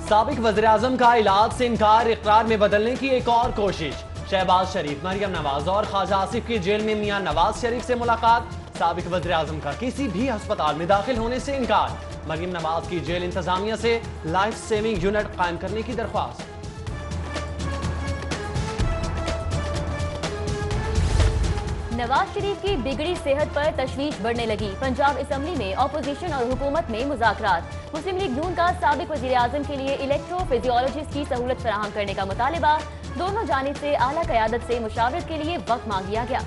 سابق وزیراعظم کا علاج سے انکار اقرار میں بدلنے کی ایک اور کوشش۔ شہباز شریف، مریم نواز اور خواجہ آصف کی جیل میں میاں نواز شریف سے ملاقات۔ سابق وزیراعظم کا کسی بھی ہسپتال میں داخل ہونے سے انکار۔ مریم نواز کی جیل انتظامیہ سے لائف سیونگ یونٹ قائم کرنے کی درخواست۔ نواز شریف کی بگڑی صحت پر تشویش بڑھنے لگی۔ پنجاب اسمبلی میں اپوزیشن اور حکومت میں مذاکرات۔ مسلم لیگ نون کا سابق وزیراعظم کے لیے الیکٹرو فزیولوجسٹ کی سہولت فراہم کرنے کا مطالبہ۔ دونوں جانب سے اعلیٰ قیادت سے مشاورت کے لیے وقت مانگ لیا گیا۔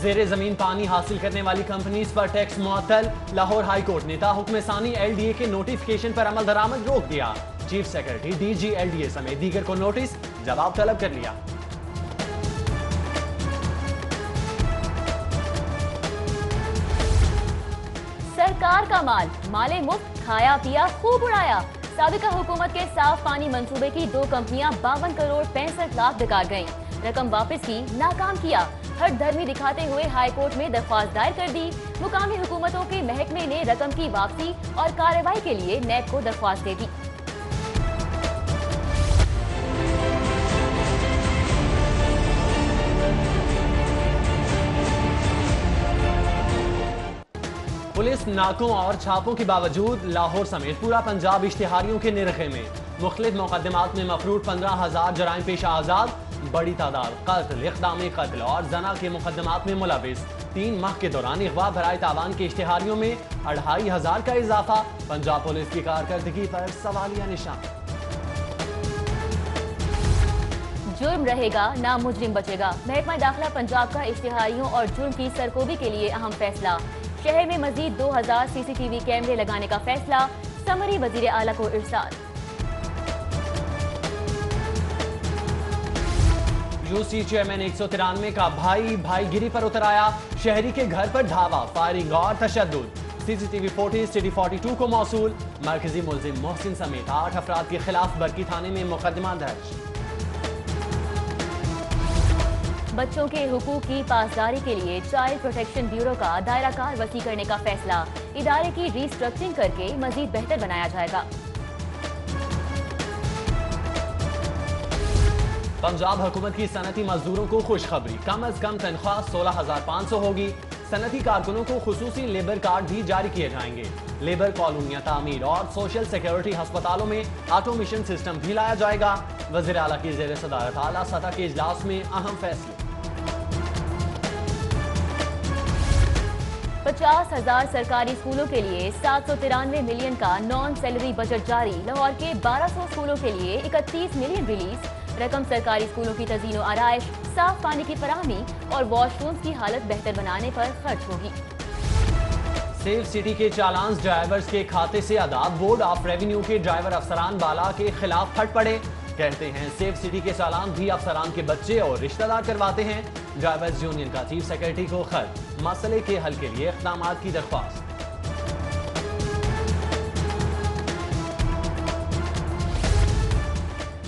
زیر زمین پانی حاصل کرنے والی کمپنیز پر ٹیکس معطل۔ لاہور ہائی کورٹ نے تاحکم ثانی ایل ڈی اے کے نوٹیفکیشن پر عمل درآمد روک دیا۔ Chief secretary D G L D A سمیت دیگر کو نوٹس، جواب طلب کر لیا۔ سرکار کا مال مفت کھایا پیا خوب اڑایا۔ سابقہ حکومت کے صاف پانی منصوبے کی 2 کمپنیاں 52 کروڑ 65 لاکھ بکار گئیں۔ رقم واپس کی، ناکام کیا۔ ہٹ دھرمی دکھاتے ہوئے ہائی کورٹ میں درخواست دائر کر دی۔ مقامی حکومتوں کے محکمے نے رقم کی واپسی اور کارروائی کے لیے نیب کو درخواست دے دی۔ پولیس ناکوں اور چھاپوں کے باوجود لاہور سمیت پورا پنجاب اشتہاریوں کے نرخے میں۔ مختلف مقدمات میں مفرور 15,000 جرائم پیشہ آزاد۔ بڑی تعداد قتل، اقدام قتل اور زنا کے مقدمات میں ملوث۔ 3 ماہ کے دوران اغوا برائے تاوان کے اشتہاریوں میں 2,500 کا اضافہ۔ پنجاب پولیس کی کارکردگی پر سوالیہ نشان۔ جرم رہے گا نہ مجرم بچے گا۔ محکمہ داخلہ پنجاب کا اشتہاریوں اور جرم کی سرکوبی کے لیے اہم فیصلہ۔ شہر میں مزید 2000 سی سی ٹی وی کیمرے لگانے کا فیصلہ۔ سمری وزیر اعلیٰ کو ارسال۔ یو سی چیئرمین 193 کا بھائی گیری پر اتر آیا۔ شہری کے گھر پر دھاوا، فائرنگ اور تشدد۔ C C T V footage T D 42 کو موصول۔ مرکزی ملزم محسن سمیت 8 افراد کے خلاف برقی تھانے میں مقدمہ درج۔ بچوں کے حقوق کی پاسداری کے لیے چائلڈ پروٹیکشن بیورو کا دائرہ کار وسیع کرنے کا فیصلہ۔ ادارے کی ری اسٹرکچرنگ کر کے مزید بہتر بنایا جائے گا۔ پنجاب حکومت کی صنعتی مزدوروں کو خوشخبری، کم از کم تنخواہ 16,500 ہوگی۔ صنعتی کارکنوں کو خصوصی لیبر کارڈ بھی جاری کیے جائیں گے۔ لیبر کالونیاں تعمیر اور سوشل سیکیورٹی ہسپتالوں میں آٹومیشن سسٹم بھی لایا جائے گا۔ وزیر اعلیٰ کی زیر صدارت اعلیٰ سطح کے اجلاس میں اہم فیصلے۔ 50,000 سرکاری اسکولوں کے لیے 793 ملین کا نان سیلری بجٹ جاری۔ لاہور کے 1200 اسکولوں کے لیے 31 ملین ریلیز۔ رقم سرکاری اسکولوں کی تزئین و آرائش، صاف پانی کی فراہمی اور واش رومز کی حالت بہتر بنانے پر خرچ ہوگی۔ سیف سٹی کے چالانز ڈرائیورز کے کھاتے سے ادا۔ بورڈ آف ریونیو کے ڈرائیور افسران بالا کے خلاف پھٹ پڑے۔ کہتے ہیں سیف سٹی کے چالان بھی افسران کے بچے اور رشتہ دار کرواتے ہیں۔ ڈرائیورز یونین کا چیف سیکرٹری کو خط، مسئلے کے حل کے لیے اقدامات کی درخواست۔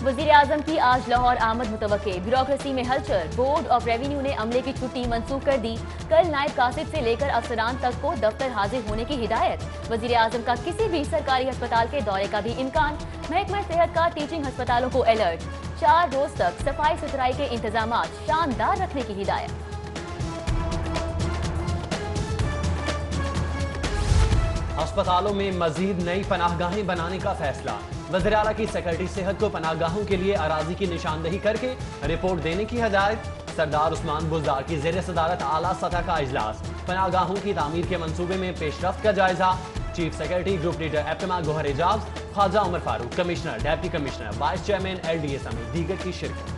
وزیر اعظم کی آج لاہور آمد متوقع۔ بیوروکریسی میں ہلچل۔ بورڈ آف ریونیو نے عملے کی چھٹی منسوخ کر دی۔ کل نائب قاصد سے لے کر افسران تک کو دفتر حاضر ہونے کی ہدایت۔ وزیر اعظم کا کسی بھی سرکاری ہسپتال کے دورے کا بھی امکان۔ محکمہ صحت کا ٹیچنگ ہسپتالوں کو الرٹ۔ 4 روز تک صفائی ستھرائی کے انتظامات شاندار رکھنے کی ہدایت۔ ہسپتالوں میں مزید نئی پناہ گاہیں بنانے کا فیصلہ۔ وزیر اعلیٰ کی سیکرٹری صحت کو پناہ گاہوں کے لیے اراضی کی نشاندہی کر کے رپورٹ دینے کی ہدایت۔ سردار عثمان بزدار کی زیر صدارت اعلیٰ سطح کا اجلاس۔ پناہ گاہوں کی تعمیر کے منصوبے میں پیش رفت کا جائزہ۔ Chief secretary group leader APTMA Gohar Ejaz, Khawaja Umar Farooq, commissioner, deputy commissioner, vice chairman L D A سمیت دیگر کی شرکت۔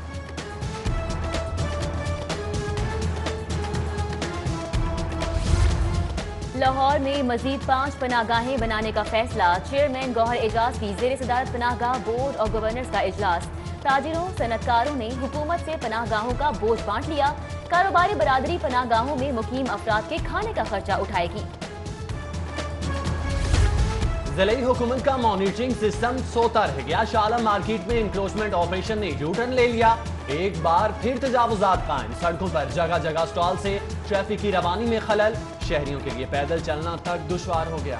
لاہور میں مزید 5 پناہ گاہیں بنانے کا فیصلہ۔ چیئرمین گوہر اعجاز کی زیر صدارت پناہ گاہ بورڈ آف گورنرز کا اجلاس۔ تاجروں، صنعت کاروں نے حکومت سے پناہ گاہوں کا بوجھ بانٹ لیا۔ کاروباری برادری پناہ گاہوں میں مقیم افراد کے کھانے کا خرچہ اٹھائے گی۔ ضلعی حکومت کا مانیٹرنگ سسٹم سوتا رہ گیا۔ شالم مارکیٹ میں انکروچمنٹ آپریشن نے یو ٹرن لے لیا۔ ایک بار پھر تجاوزات قائم۔ سڑکوں پر جگہ جگہ سٹال سے ٹریفک کی روانی میں خلل۔ شہریوں کے لیے پیدل چلنا تک دشوار ہو گیا۔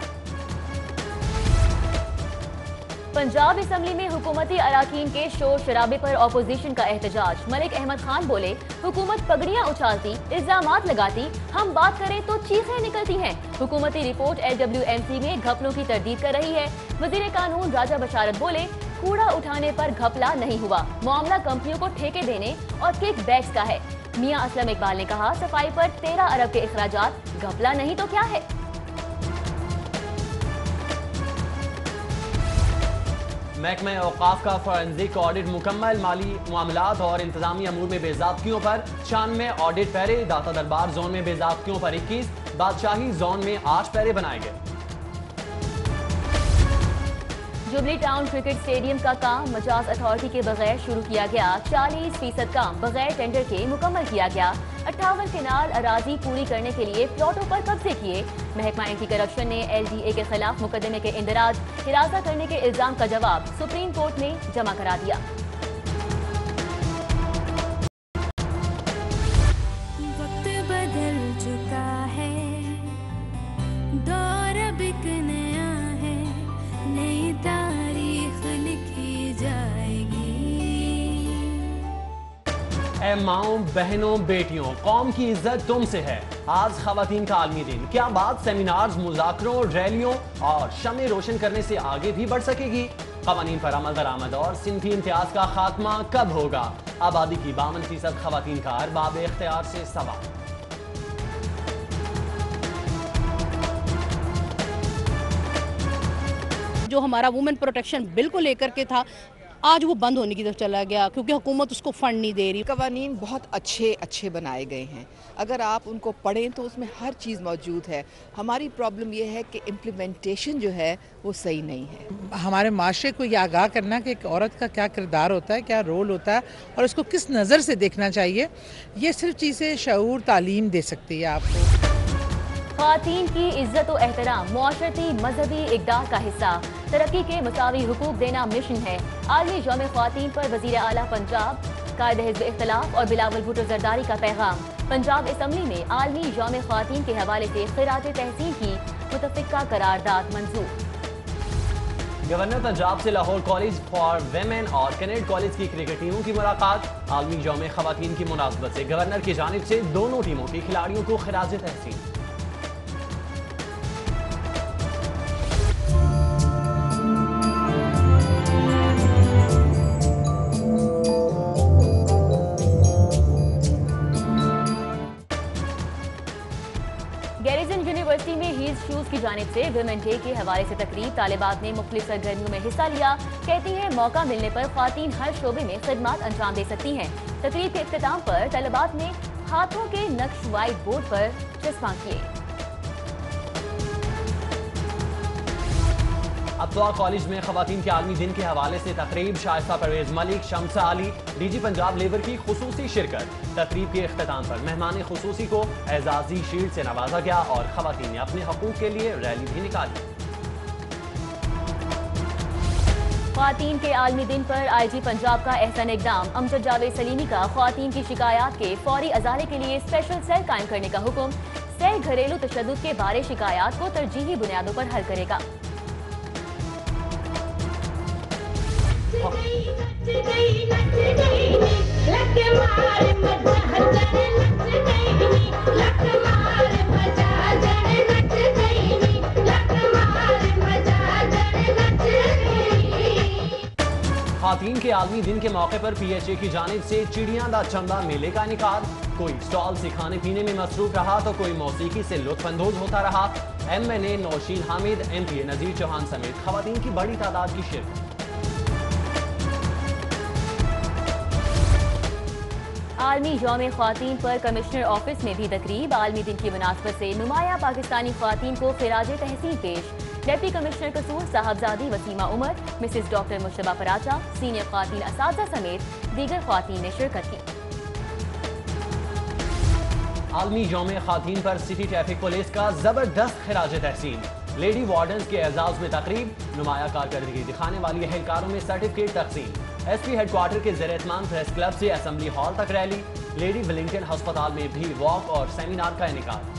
پنجاب اسمبلی میں حکومتی اراکین کے شور شرابے پر اپوزیشن کا احتجاج۔ ملک احمد خان بولے، حکومت پگڑیاں اچھالتی، الزامات لگاتی، ہم بات کریں تو چیخیں نکلتی ہیں۔ حکومتی رپورٹ LWMC میں گھپلوں کی تردید کر رہی ہے۔ وزیر قانون راجہ بشارت بولے، کوڑا اٹھانے پر گھپلا نہیں ہوا، معاملہ کمپنیوں کو ٹھیکے دینے اور کک بیکس کا ہے۔ میاں اسلم اقبال نے کہا، صفائی پر 13 ارب کے اخراجات، گھپلا نہیں تو کیا ہے۔ محکمہ اوقاف کا فورنزک آڈٹ مکمل، مالی معاملات اور انتظامی امور میں بے ضابطگیوں پر 96 آڈٹ پیرے، داتا دربار زون میں بے ضابطگیوں پر 21، بادشاہی زون میں 8 پیرے بنائے گئے۔ جبلی ٹاؤن کرکٹ اسٹیڈیم کا کام مجاز اتھارٹی کے بغیر شروع کیا گیا۔ 40% کام بغیر ٹینڈر کے مکمل کیا گیا۔ 58 کنال اراضی پوری کرنے کے لیے پلاٹوں پر قبضے کیے۔ محکمہ اینٹی کرپشن نے LDA کے خلاف مقدمے کے اندراج ہراساں کرنے کے الزام کا جواب سپریم کورٹ میں جمع کرا دیا۔ وقت بدل چکا ہے، دور اب ایک نیا ہے، نئی تاریخ لکھی جائے گی۔ اے ماؤں، بہنوں، بیٹیوں، قوم کی عزت تم سے ہے۔ آج خواتین کا عالمی دن، کیا بات سیمینارز، مذاکروں، ریلیوں اور شمع روشن کرنے سے آگے بھی بڑھ سکے گی؟ قوانین پر عمل درآمد اور صنفی امتیاز کا خاتمہ کب ہوگا؟ آبادی کی 52% خواتین کا ارباب اختیار سے سوال۔ جو ہمارا وومن پروٹیکشن بل کو لے کر کے تھا، آج وہ بند ہونے کی طرف چلا گیا کیونکہ حکومت اس کو فنڈ نہیں دے رہی۔ قوانین بہت اچھے بنائے گئے ہیں، اگر آپ ان کو پڑھیں تو اس میں ہر چیز موجود ہے۔ ہماری پرابلم یہ ہے کہ امپلیمنٹیشن جو ہے وہ صحیح نہیں ہے۔ ہمارے معاشرے کو یہ آگاہ کرنا کہ ایک عورت کا کیا کردار ہوتا ہے، کیا رول ہوتا ہے اور اس کو کس نظر سے دیکھنا چاہیے، یہ صرف چیزیں شعور تعلیم دے سکتی ہے آپ کو۔ خواتین کی عزت و احترام معاشرتی مذہبی اقدار کا حصہ، ترقی کے مساوی حقوق دینا مشن ہے۔ عالمی یوم خواتین پر وزیر اعلیٰ پنجاب، قائد حزب اختلاف اور بلاول بھٹو زرداری کا پیغام۔ پنجاب اسمبلی میں عالمی یوم خواتین کے حوالے سے خراج تحسین کی متفقہ قرارداد منظور۔ گورنر پنجاب سے لاہور کالج فار ویمن اور کینیڈ کالج کی کرکٹ ٹیموں کی ملاقات۔ عالمی یوم خواتین کی مناسبت سے گورنر کی جانب سے دونوں ٹیموں کے کھلاڑیوں کو خراج تحسین۔ گیریزن یونیورسٹی میں ہیلز شوز کی جانب سے ویمن ڈے کے حوالے سے تقریب، طالبات نے مختلف سرگرمیوں میں حصہ لیا۔ کہتی ہیں موقع ملنے پر خواتین ہر شعبے میں خدمات انجام دے سکتی ہیں۔ تقریب کے اختتام پر طالبات نے ہاتھوں کے نقش وائٹ بورڈ پر چسپاں کیے۔ ابتوا کالج میں خواتین کے عالمی دن کے حوالے سے تقریب، شائستہ پرویز ملک، شمسہ علی، DG پنجاب لیبر کی خصوصی شرکت۔ تقریب کے اختتام پر مہمان خصوصی کو اعزازی شیلڈ سے نوازا گیا اور خواتین نے اپنے حقوق کے لیے ریلی بھی نکالی۔ خواتین کے عالمی دن پر IG پنجاب کا احسن اقدام، امجد جاوید سلیمی کا خواتین کی شکایات کے فوری ازالے کے لیے اسپیشل سیل قائم کرنے کا حکم۔ سیل گھریلو تشدد کے بارے شکایات کو ترجیحی بنیادوں پر حل کرے گا۔ خواتین کے عالمی دن کے موقع پر PHA کی جانب سے چڑیاں دا چندہ میلے کا انعقاد۔ کوئی سٹال سے کھانے پینے میں مصروف رہا تو کوئی موسیقی سے لطف اندوز ہوتا رہا۔ MNA نوشین حامد، MPA نذیر چوہان سمیت خواتین کی بڑی تعداد کی شرکت۔ عالمی یوم خواتین پر کمشنر آفس میں بھی تقریب، عالمی دن کی مناسبت سے نمایاں پاکستانی خواتین کو خراج تحسین پیش۔ ڈپٹی کمشنر قصور صاحبزادی وسیمہ عمر، مسز ڈاکٹر مشتبہ پراچا، سینئر خواتین اساتذہ سمیت دیگر خواتین نے شرکت کی۔ عالمی یوم خواتین پر سٹی ٹریفک پولیس کا زبردست خراج تحسین۔ لیڈی وارڈنز کے اعزاز میں تقریب، نمایاں کارکردگی دکھانے والی اہلکاروں میں سرٹیفکیٹ تقسیم۔ SP ہیڈ کوارٹر کے زیر اہتمام پریس کلب سے اسمبلی ہال تک ریلی، لیڈی ولنگٹن ہسپتال میں بھی واک اور سیمینار کا انعقاد۔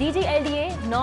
DGLDA 9